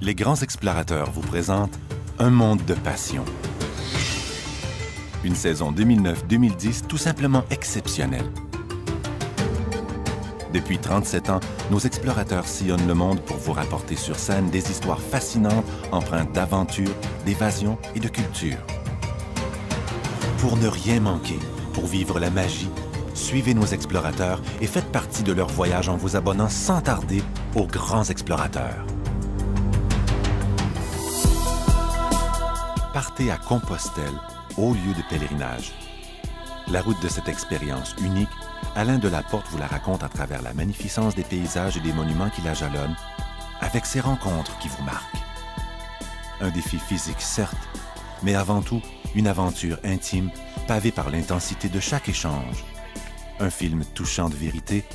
Les Grands Explorateurs vous présentent Un monde de passion. Une saison 2009-2010 tout simplement exceptionnelle. Depuis 37 ans, nos explorateurs sillonnent le monde pour vous rapporter sur scène des histoires fascinantes empreintes d'aventure, d'évasion et de culture. Pour ne rien manquer, pour vivre la magie, suivez nos explorateurs et faites partie de leur voyage en vous abonnant sans tarder aux Grands Explorateurs. Partez à Compostelle, haut lieu de pèlerinage. La route de cette expérience unique, Alain Delaporte vous la raconte à travers la magnificence des paysages et des monuments qui la jalonnent, avec ses rencontres qui vous marquent. Un défi physique, certes, mais avant tout, une aventure intime, pavée par l'intensité de chaque échange. Un film touchant de vérité,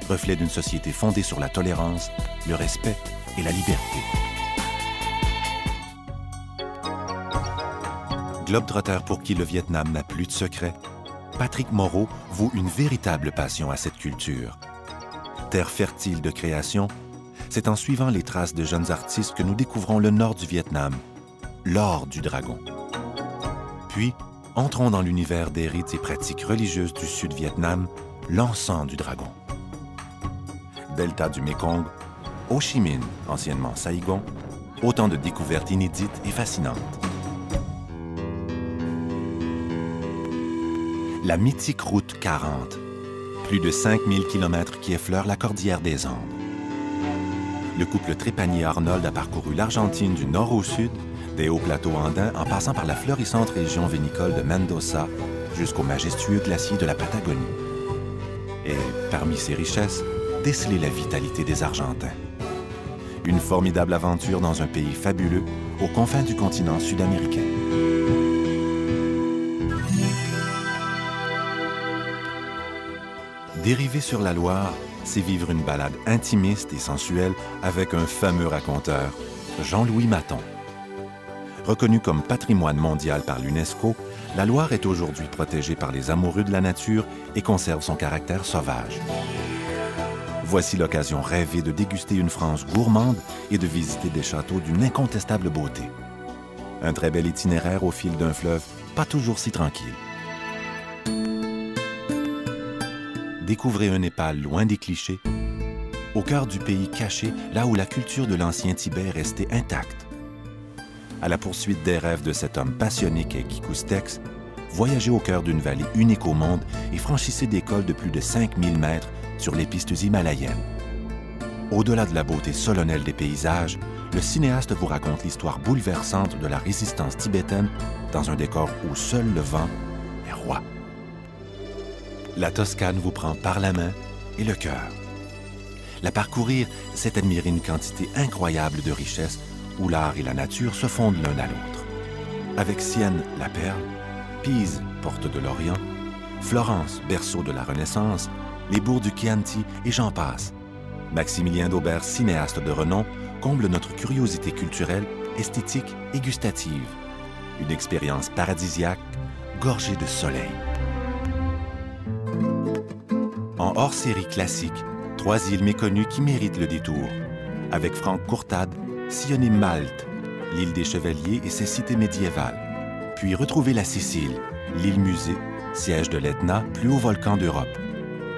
reflet d'une société fondée sur la tolérance, le respect et la liberté. Globetrotter pour qui le Vietnam n'a plus de secret, Patrick Moreau voue une véritable passion à cette culture. Terre fertile de création, c'est en suivant les traces de jeunes artistes que nous découvrons le nord du Vietnam, l'or du dragon. Puis, entrons dans l'univers des rites et pratiques religieuses du Sud-Vietnam, l'encens du dragon. Delta du Mekong, Ho Chi Minh, anciennement Saigon, autant de découvertes inédites et fascinantes. La mythique route 40, plus de 5000 km qui effleurent la cordillère des Andes. Le couple Trépanier-Arnold a parcouru l'Argentine du nord au sud, des hauts plateaux andins en passant par la florissante région vinicole de Mendoza jusqu'au majestueux glacier de la Patagonie. Et, parmi ces richesses, déceler la vitalité des Argentins. Une formidable aventure dans un pays fabuleux, aux confins du continent sud-américain. Dériver sur la Loire, c'est vivre une balade intimiste et sensuelle avec un fameux raconteur, Jean-Louis Maton. Reconnu comme patrimoine mondial par l'UNESCO, la Loire est aujourd'hui protégée par les amoureux de la nature et conserve son caractère sauvage. Voici l'occasion rêvée de déguster une France gourmande et de visiter des châteaux d'une incontestable beauté. Un très bel itinéraire au fil d'un fleuve pas toujours si tranquille. Découvrez un Népal loin des clichés, au cœur du pays caché, là où la culture de l'ancien Tibet est restée intacte. À la poursuite des rêves de cet homme passionné qu'est Guy Coustex, voyagez au cœur d'une vallée unique au monde et franchissez des cols de plus de 5000 mètres sur les pistes himalayennes. Au-delà de la beauté solennelle des paysages, le cinéaste vous raconte l'histoire bouleversante de la résistance tibétaine dans un décor où seul le vent est roi. La Toscane vous prend par la main et le cœur. La parcourir, c'est admirer une quantité incroyable de richesses où l'art et la nature se fondent l'un à l'autre. Avec Sienne, la perle, Pise, porte de l'Orient, Florence, berceau de la Renaissance, les bourgs du Chianti et j'en passe. Maximilien d'Aubert, cinéaste de renom, comble notre curiosité culturelle, esthétique et gustative. Une expérience paradisiaque, gorgée de soleil. En hors-série classique, 3 îles méconnues qui méritent le détour. Avec Franck Courtade, sillonnez Malte, l'île des Chevaliers et ses cités médiévales. Puis retrouvez la Sicile, l'île musée, siège de l'Etna, plus haut volcan d'Europe.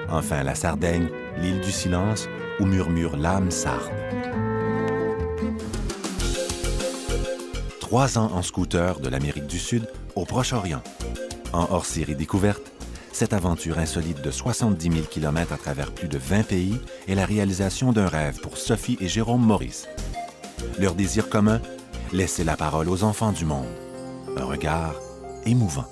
Enfin la Sardaigne, l'île du silence, où murmure l'âme sarde. 3 ans en scooter de l'Amérique du Sud au Proche-Orient. En hors-série découverte, cette aventure insolite de 70 000 km à travers plus de 20 pays est la réalisation d'un rêve pour Sophie et Jérôme Maurice. Leur désir commun, laisser la parole aux enfants du monde. Un regard émouvant.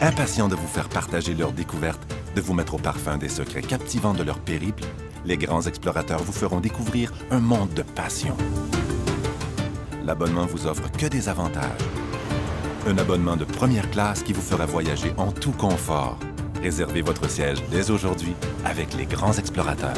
Impatients de vous faire partager leurs découvertes, de vous mettre au parfum des secrets captivants de leur périple, les Grands Explorateurs vous feront découvrir un monde de passion. L'abonnement vous offre que des avantages. Un abonnement de première classe qui vous fera voyager en tout confort. Réservez votre siège dès aujourd'hui avec les Grands Explorateurs.